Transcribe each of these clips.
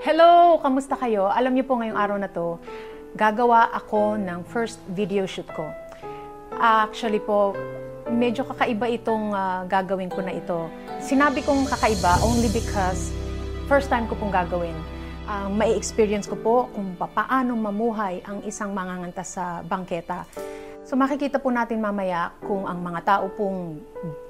Hello! Kamusta kayo? Alam niyo po ngayong araw na to, gagawa ako ng first video shoot ko. Actually po, medyo kakaiba itong gagawin ko na ito. Sinabi kong kakaiba only because first time ko pong gagawin. May experience ko po kung paano mamuhay ang isang manganganta sa bangketa. So makikita po natin mamaya kung ang mga tao pong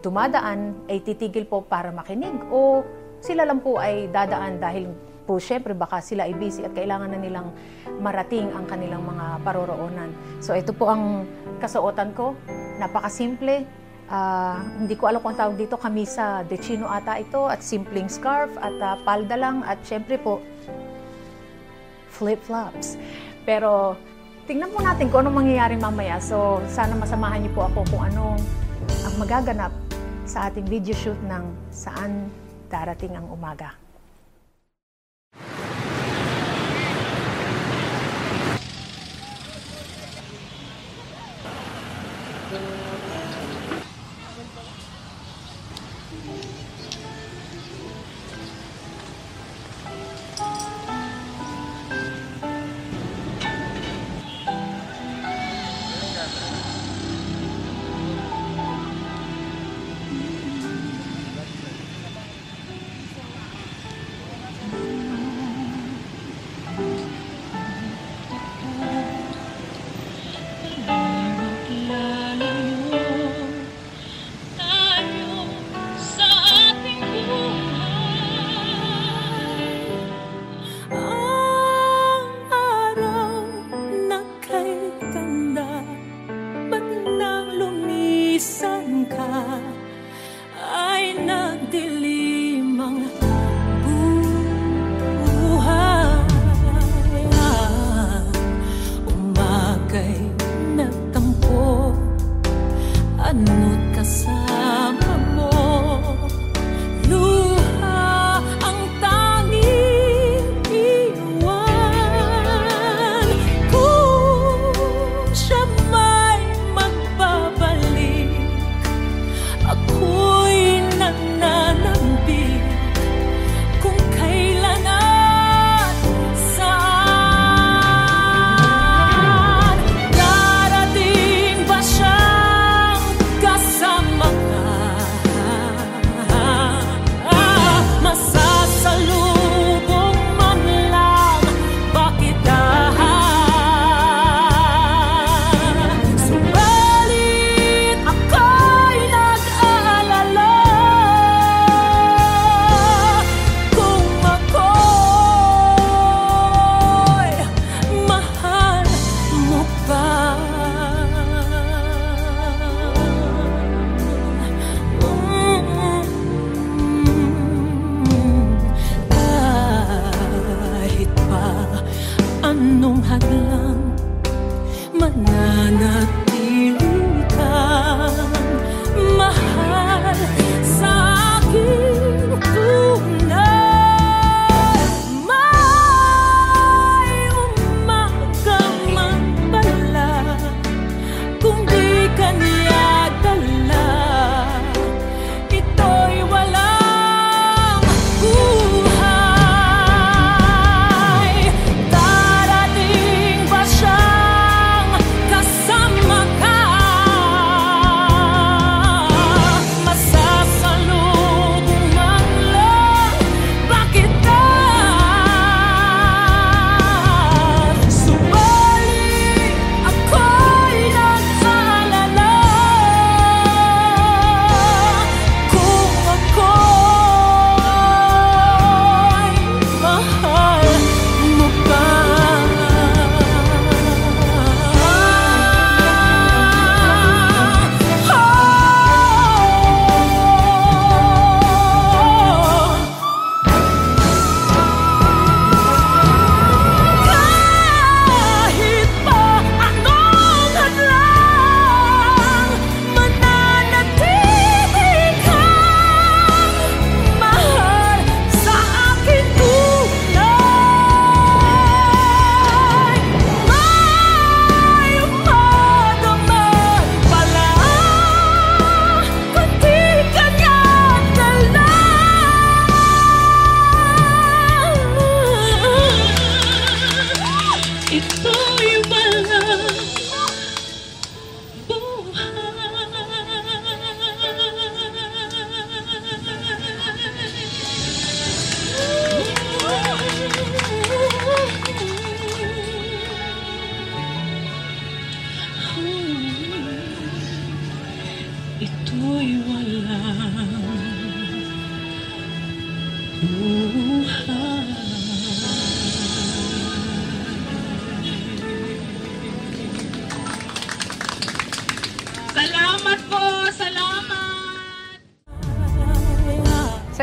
dumadaan ay titigil po para makinig o sila lang po ay dadaan dahil po syempre baka sila ay busy at kailangan na nilang marating ang kanilang mga paroroonan. So ito po ang kasuotan ko, napakasimple. Hindi ko alam kung tawag dito, kamisa de chino ata ito at simpleng scarf at palda lang at syempre po flip-flops. Pero tingnan po natin kung anong mangyayari mamaya. So sana masamahan niyo po ako kung anong ang magaganap sa ating video shoot ng Saan Darating ang Umaga.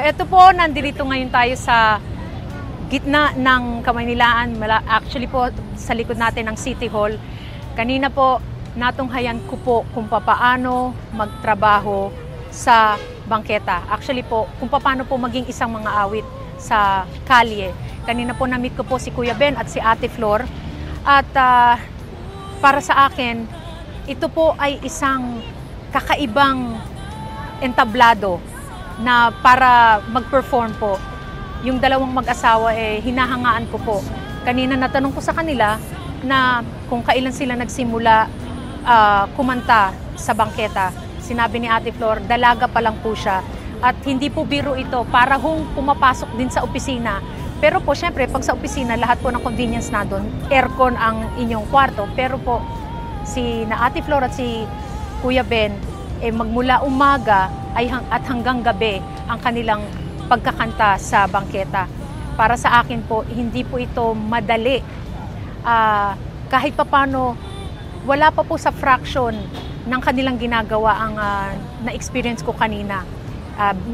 eto po, nandito ngayon tayo sa gitna ng Kamaynilaan. Actually po, sa likod natin ng City Hall. Kanina po, natunghayan ko po kung paano magtrabaho sa bangketa. Actually po, kung paano po maging isang mga awit sa kalye. Kanina po na-meet ko po si Kuya Ben at si Ate Flor. At para sa akin, ito po ay isang kakaibang entablado na para mag-perform po. Yung dalawang mag-asawa hinahangaan ko po. Kanina natanong ko sa kanila na kung kailan sila nagsimula kumanta sa bangketa. Sinabi ni Ate Flor, dalaga pa lang po siya. At hindi po biro ito, para pumapasok din sa opisina. Pero po, syempre, pag sa opisina, lahat po ng convenience na doon, aircon ang inyong kwarto. Pero po, na Ate Flor at si Kuya Ben, magmula umaga at hanggang gabi ang kanilang pagkakanta sa bangketa. Para sa akin po, hindi po ito madali. Kahit papano, wala pa po sa fraction ng kanilang ginagawa ang na-experience ko kanina.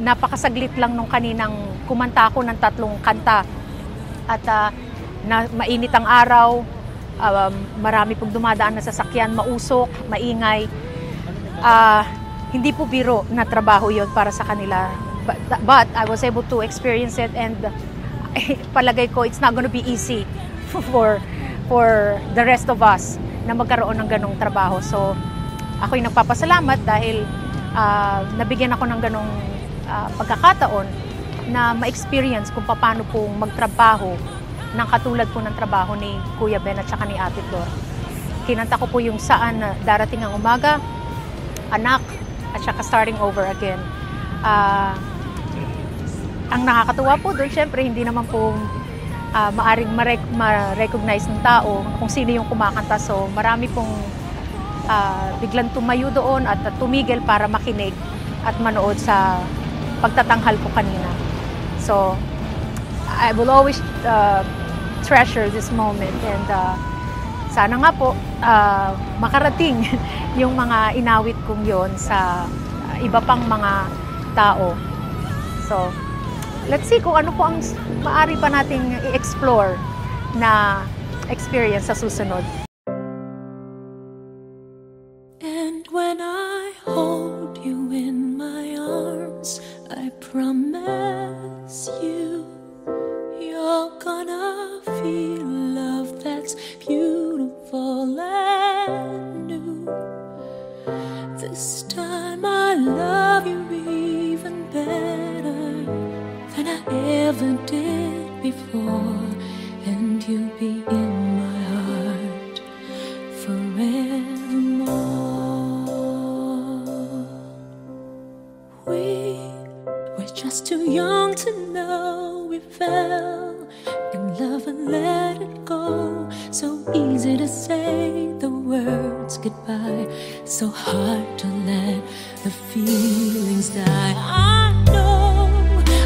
Napakasaglit lang nung kaninang kumanta ako ng 3 kanta. At mainit ang araw, marami pong dumadaan na sasakyan, mausok, maingay. Hindi po biro na trabaho yon para sa kanila. But I was able to experience it, and palagay ko it's not gonna be easy for the rest of us na magkaroon ng ganong trabaho. So ako'y nagpapasalamat dahil nabigyan ako ng ganong pagkakataon na ma-experience kung paano po magtrabaho ng katulad po ng trabaho ni Kuya Ben at saka ni Ate Flor. Kinanta ko po yung Saan Darating ang Umaga, Anak, at saka Starting Over Again. Ang nakakatuwa po doon, syempre, hindi naman po maaring ma-recognize ng tao kung sino yung kumakanta. So, marami pong biglang tumayo doon at tumigil para makinig at manood sa pagtatanghal ko kanina. So, I will always treasure this moment, and sana nga po makarating yung mga inawit kong yon sa iba pang mga tao. So, let's see kung ano po ang maaari pa nating i-explore na experience sa susunod. And when I hold you in my arms, I promise you're gonna feel love that's beautiful and new. This time I love you even better than I ever did before, and you'll be in my heart forevermore. We were just too young to know we fell in love and let it go. So easy to say the words goodbye, so hard to let the feelings die. I know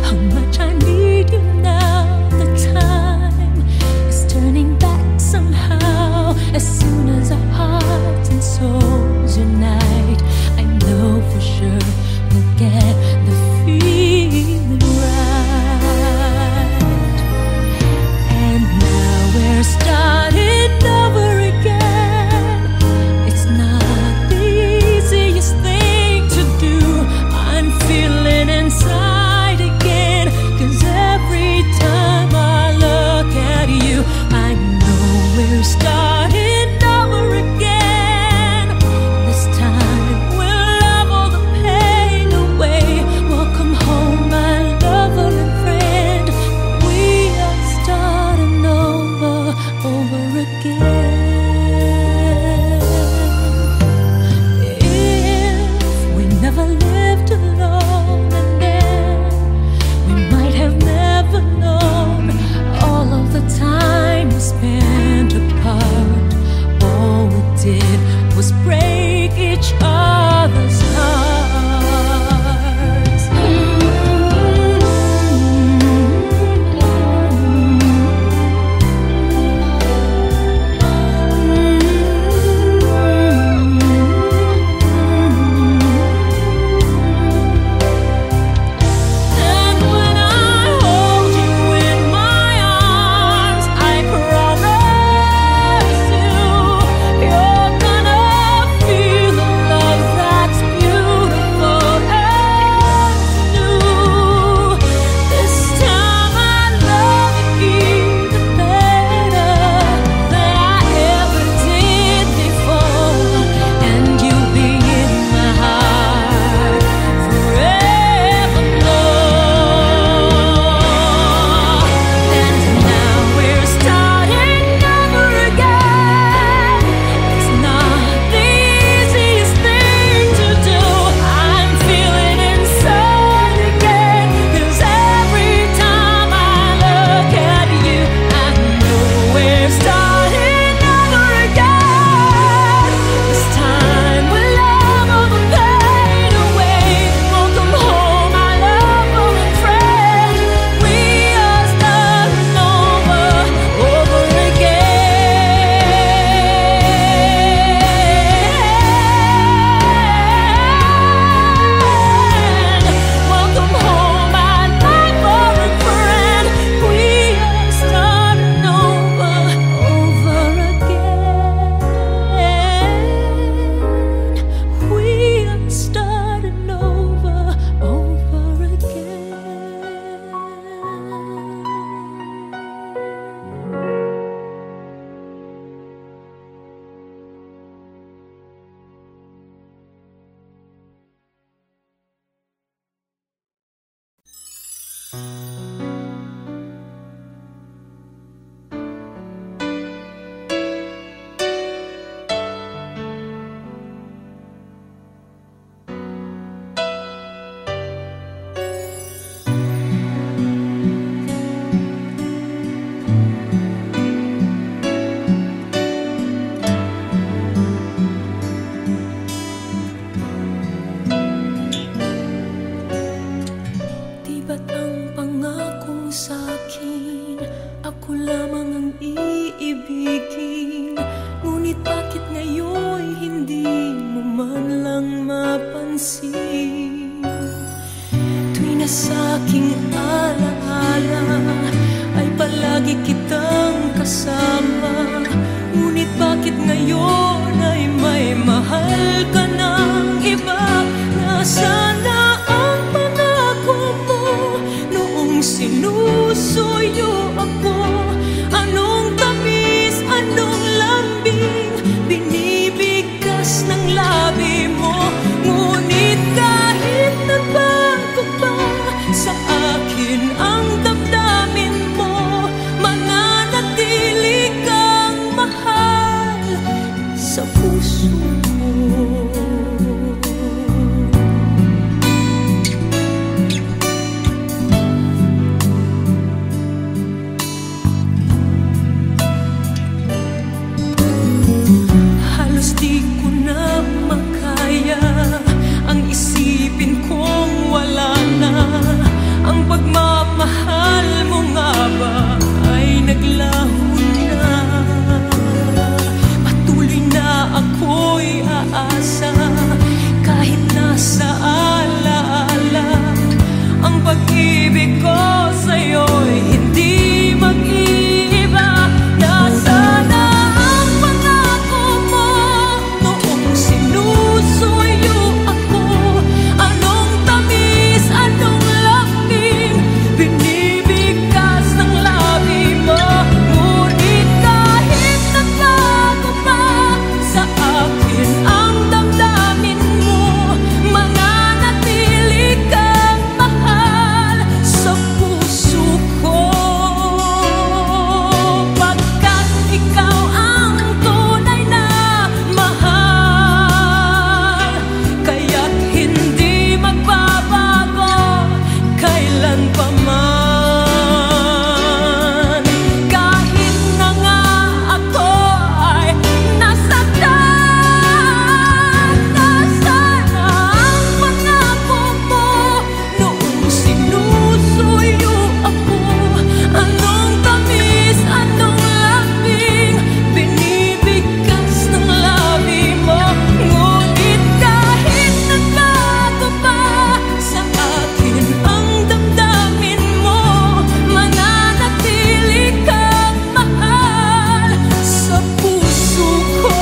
how much I need you now. The time is turning back somehow. As soon as our hearts and souls unite, I know for sure we'll get the feeling right. And now we're starting over again. It's not the easiest thing to do. I'm feeling ako lamang ang iibigin. Ngunit bakit ngayon hindi mo man lang mapansin? Tuwi na sa'king alaala ay palagi kitang kasama. Ngunit bakit ngayon ay may mahal ka ng iba? Nasaan na ang pangako mo noong sinusuyo ako? Anong tamis, anong lambing binibigkas ng labi mo? Ngunit kahit nagbago pa sa akin ang damdamin mo, mananatili kang mahal sa puso mo. Halos di ko na makaya ang isipin kong wala na ang pagmamahal mo. Nga ba ay naglaho na? Patuloy na ako'y aasa kahit nasa alaala. Ang pag-ibig ko sa'yo'y hindi mag-iiba. Nasana ang pangako mo noong sinusuyo ako? Anong tamis, anong lambing binibigkas ng labi mo? Ngunit kahit nagbago pa sa akin ang damdamin mo, mananatili kang mahal sa puso ko. Pagkat ikaw ang tunay na mahal, kaya't hindi magbabago kailan pa man. Kahit na nga ako ay nasaktan, nasana ang pangako mo noong sinusuyo ako? Anong tamis, anong lambing binibigkas ng labi mo? Ngunit kahit nagbago pa sa akin ang damdamin mo, mananatili kang mahal sa puso ko.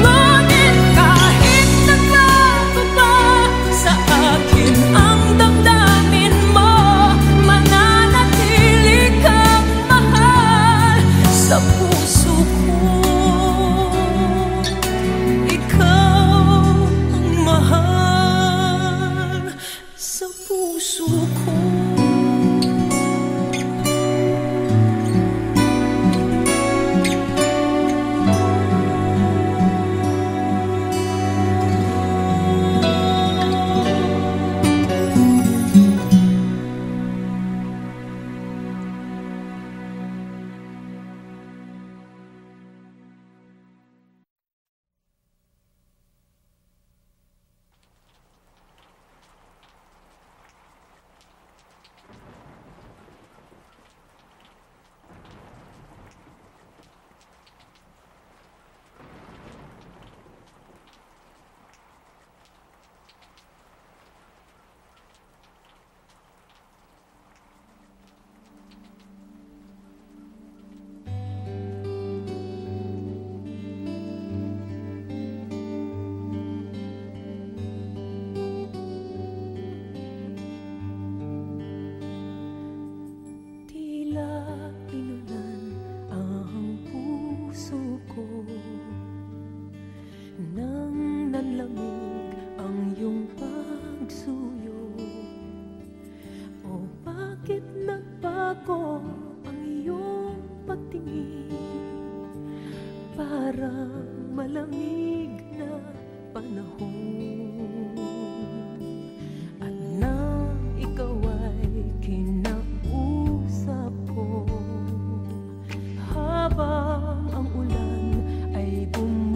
Ngunit kahit nagbago pa sa akin ang damdamin mo, mananatili kang mahal sa puso ko. Ikaw ang mahal sa puso ko. Tila inulan ang puso ko nang nanlamig ang iyong pagsuyo. O bakit nagbago ang iyong pagtingin? Parang malamig na panahon. At nang ikaw ay kinausap ko, habang ang ulan ay bumabalik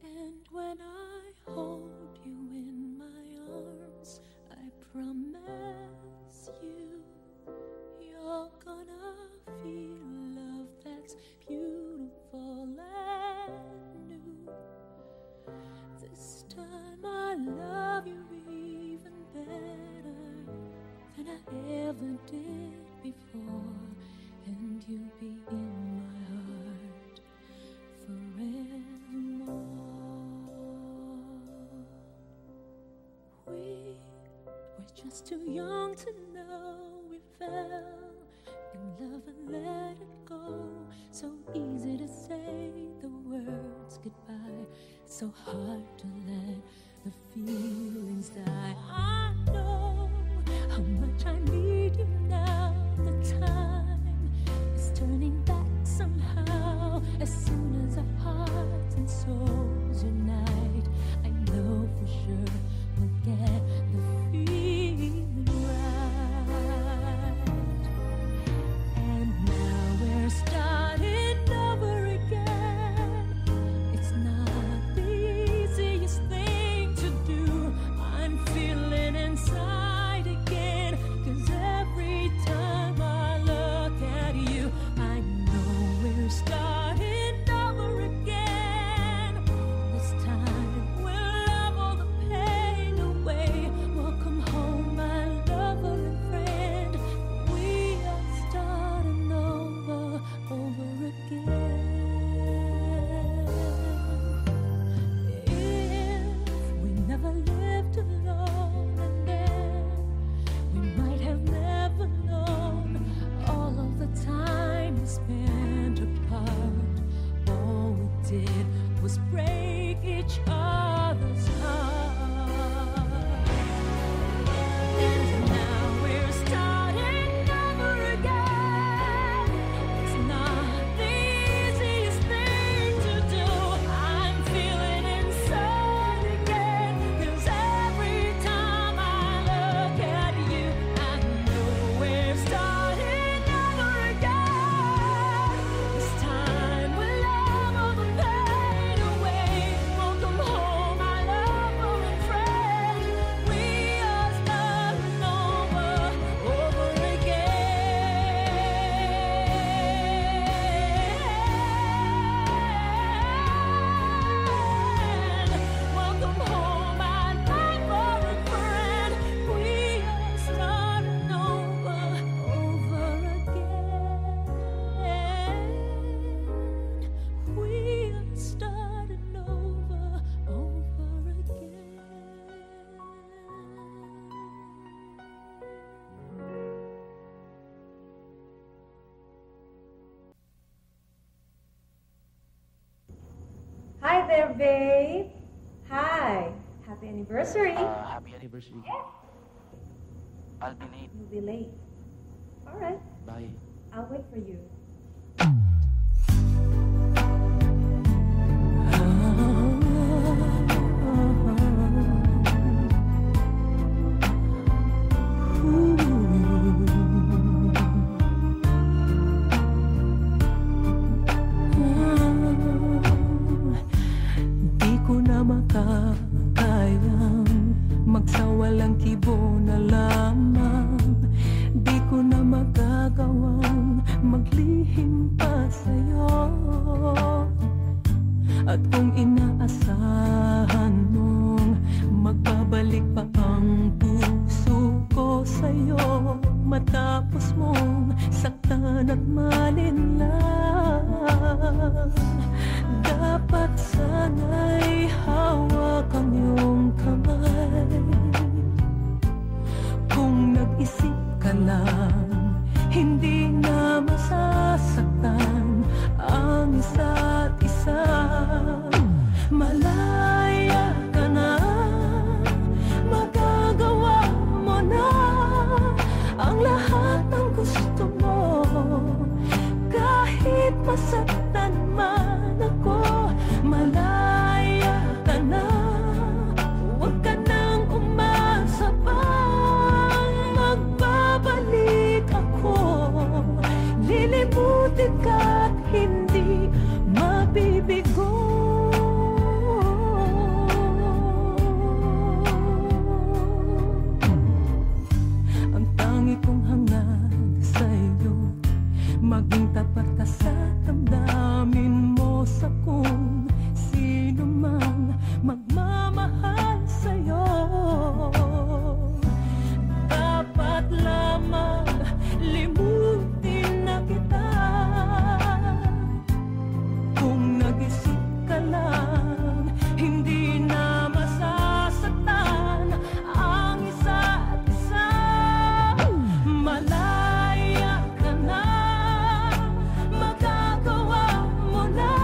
And when I hold you in my arms, I promise you, you're gonna feel love that's beautiful and new. This time I love you even better than I ever did before, and you'll be in my heart forevermore. We were just too young to know we fell in love and let it go. So easy to say the words goodbye, so hard to let the feelings die. I know how much I need you now. The time is turning back somehow. As soon as our hearts and souls unite, I know for sure we'll get the feeling right. And now we're starting over again. It's not the easiest thing to do. I'm feeling inside again, 'cause every time I look at you, I know we're starting over again. This time we'll love all the pain away. Welcome home, my lover and friend. We are starting over again. If we never lived alone, and then we might have never known all of the time we spent apart. All we did was break each other's heart. And now we're starting over again. It's not the easiest thing to do. I'm feeling inside again, 'cause every time I look at you, I know we're starting over again. This time we'll love all the pain away. Welcome home, my lover and friend. We are starting over again. Welcome home, my lover and friend. We are starting over again. We are starting over again. Hi there, babe. Hi. Happy anniversary. Happy anniversary. I'll be late. You'll be late. All right. Bye. I'll wait for you. Di ko na makakayang magsawalang kibo na lamang. Di ko na magagawang maglihim pa sa'yo. At kung inaasahan mong magbabalik pa ang puso ko sa'yo, matapos mong saktan at malinlang, dapat sana'y hawak ang iyong kamay. Kung nag-isip ka lang, hindi na masasaktan ang isa't isa. Malaya ka na, magagawa mo na ang lahat ng gusto mo. Kahit masaktan man ako, malaya ka na. Huwag ka nang umasa pang magbabalik. Lagi kong hangad sa'yo, maging tapat ka sa damdamin mo sa kung sino man magmamahal sa'yo. Dapat lamang limutin na kita kung nag-isip ka lang, hindi na masasaktan ang isa't isa. Malaya ka na, magagawa mo na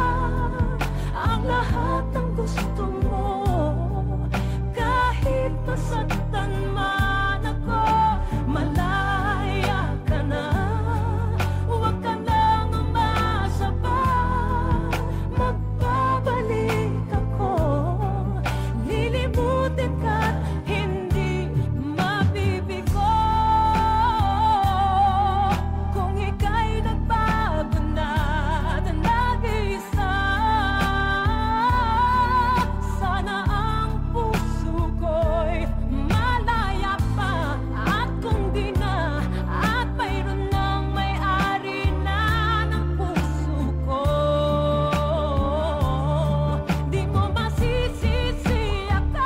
ang lahat ng gusto mo, kahit masaktan man ako. Malaya ka na, huwag ka nang umasa pa, magbabalik ako. Lilimutin ka't hindi mabibigo. Kung ika'y nagbago na at nag-iisa, sana ang puso ko'y malaya pa. At kung di na, at mayroon ng may-ari na ng puso ko, di mo masisisi ako.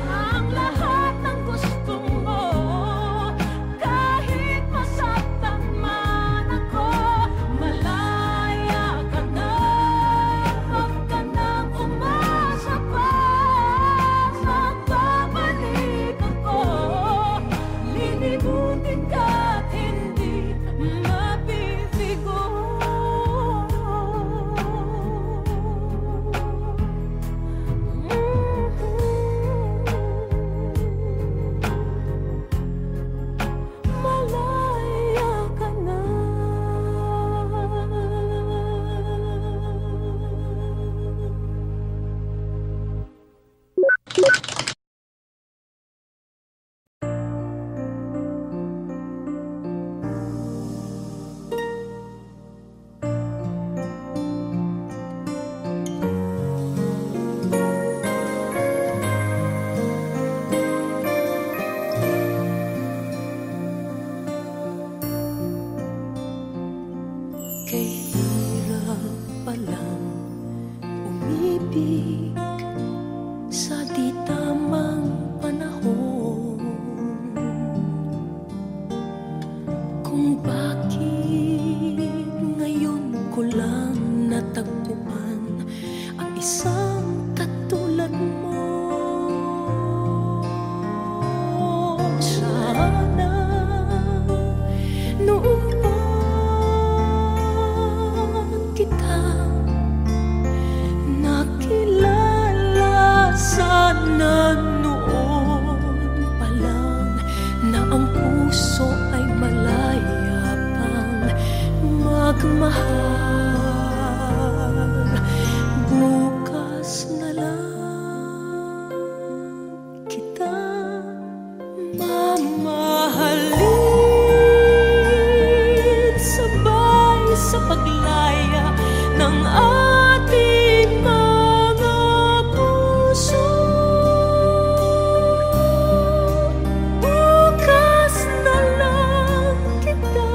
Ang lahat ng gusto mo, kahit masaktan man ako. Malaya ka na, huwag ka nang umasa pa, magbabalik ako. Lilimutin ka't hindi mabibigo. Malaya ka na. Kahirap palang umibig sa di tamang panahon, kung bakit ngayon ko lang natagpuan ang isang katulad mo. Sana noon pa kita nakilala, sana noon pa lang na ang puso ay malaya pang magmahal. Bukas na lang kita mamahalin, sabay sa paglaya ng ating mga puso. Bukas na lang kita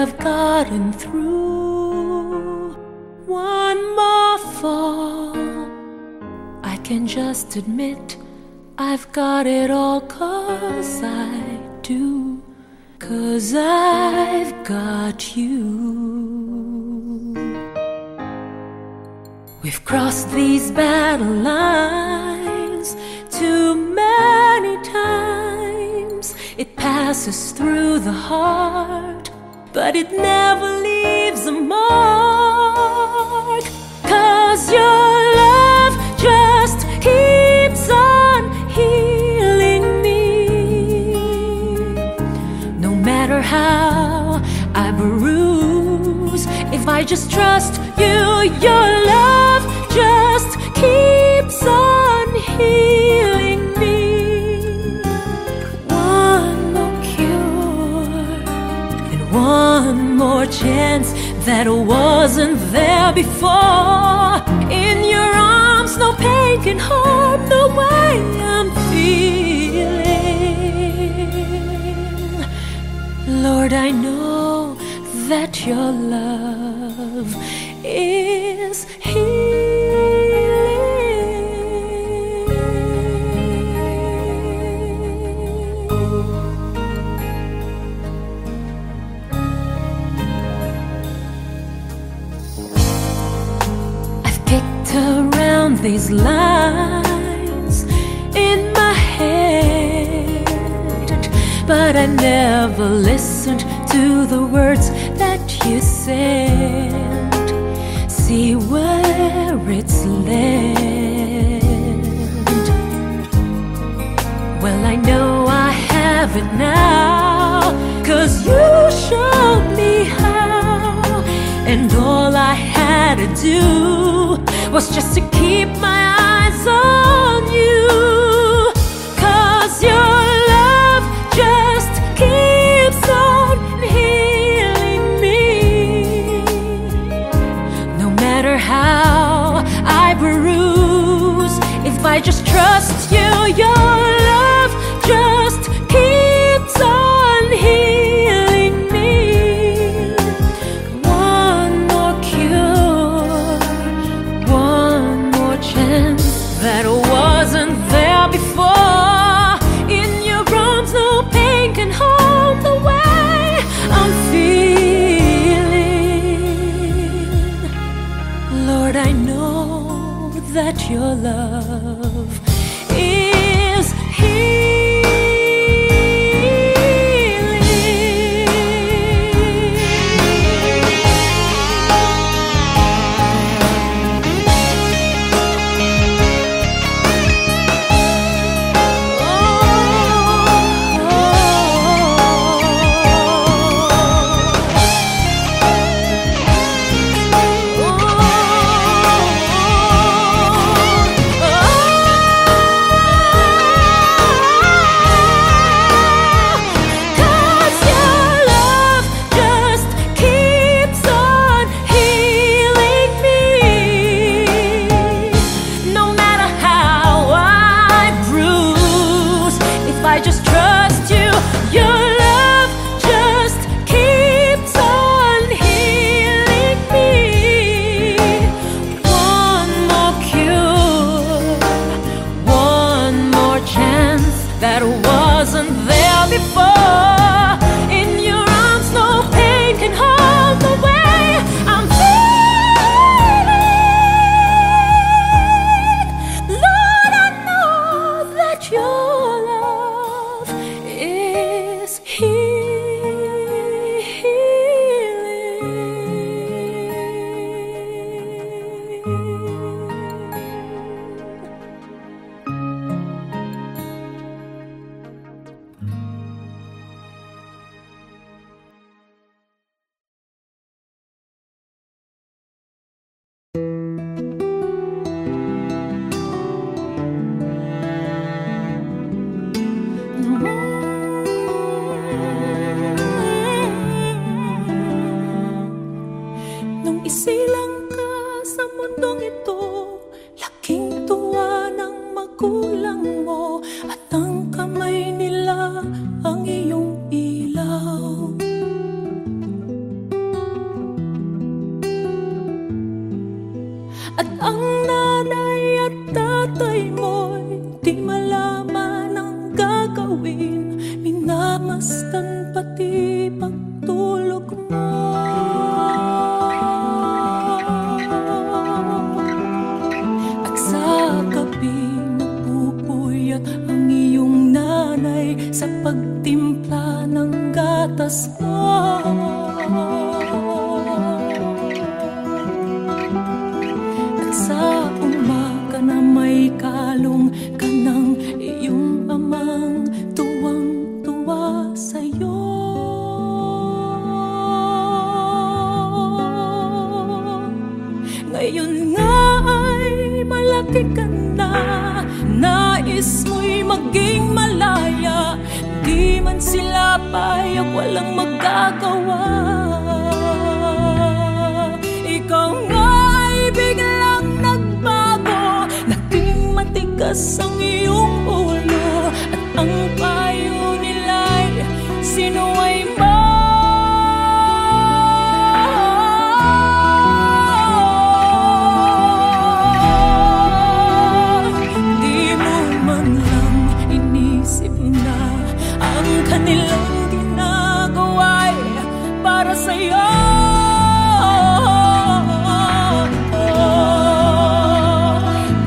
I've gotten through one more fall, I can just admit I've got it all, 'cause I do, 'cause I've got you. We've crossed these battle lines too many times. It passes through the heart, but it never leaves a mark. 'Cause your love just keeps on healing me. No matter how I bruise, if I just trust you, your love just keeps on healing me. One more cure and one more chance that wasn't there before. In your arms, no pain can harm the way I'm feeling. Lord, I know that your love is around these lines in my head, but I never listened to the words that you said. See where it's led. Well, I know I have it now, 'cause you showed me how, and all I had to do was just to keep my eyes on you. 'Cause your love just keeps on healing me. No matter how I bruise, if I just trust you, your love just keeps on healing me. One more cure, one more chance that wasn't there before. In your arms, no pain can harm the way I'm feeling. Lord, I know that your love is At ang nanay at tatay mo'y di malaman ang gagawin, minamasdan pati pagtulog mo. At sa gabi napupuyat ang iyong nanay sa pagtimpla ng gatas mo. At sa umaga na may kalong ka ng iyong amang tuwang-tuwa sa'yo. Ngayon nga ay malaki ka na, nais mo'y maging malaya, di man sila payak, walang magagawa. Ikaw nga ay biglang nagbago, naging matigas ang iyong ulo, at ang payo nila'y sinuway mo. Kanilang ginagawa'y para sa'yo.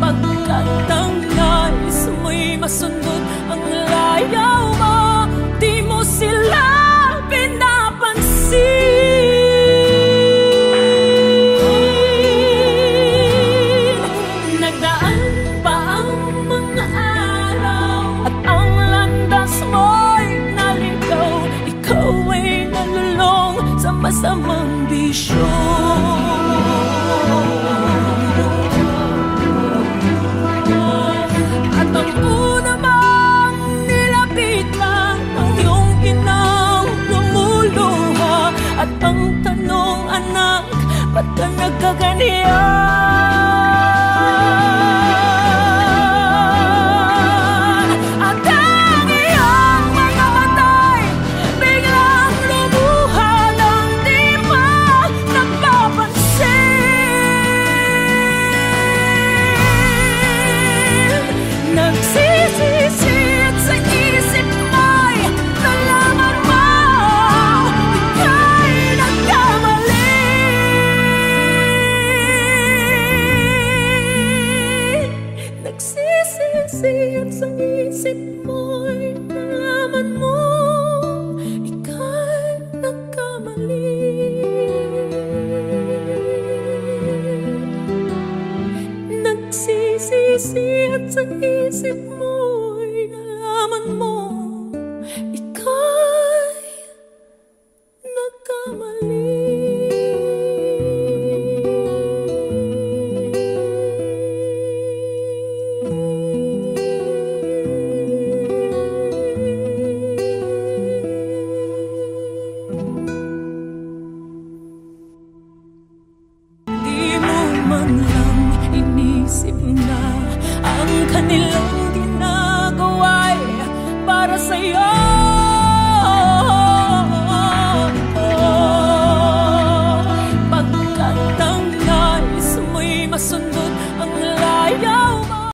Pagkat ang nais mo'y masundot ang layaw mo, di mo sila pinapansin. Nagdaan pa ang mga araw at ang landas mo sa masamang bisyo. At ang una mang nilapitan ang iyong inang lumuluha, at ang tanong, anak, ba't ka nagkaganyan? Nagsisisiyan sa isip mo'y nalaman mo ika'y nagkamali. Nagsisisiyan sa isip mo'y nalaman mo ika'y nagkamali. Kanilang ginagawa'y para sa'yo.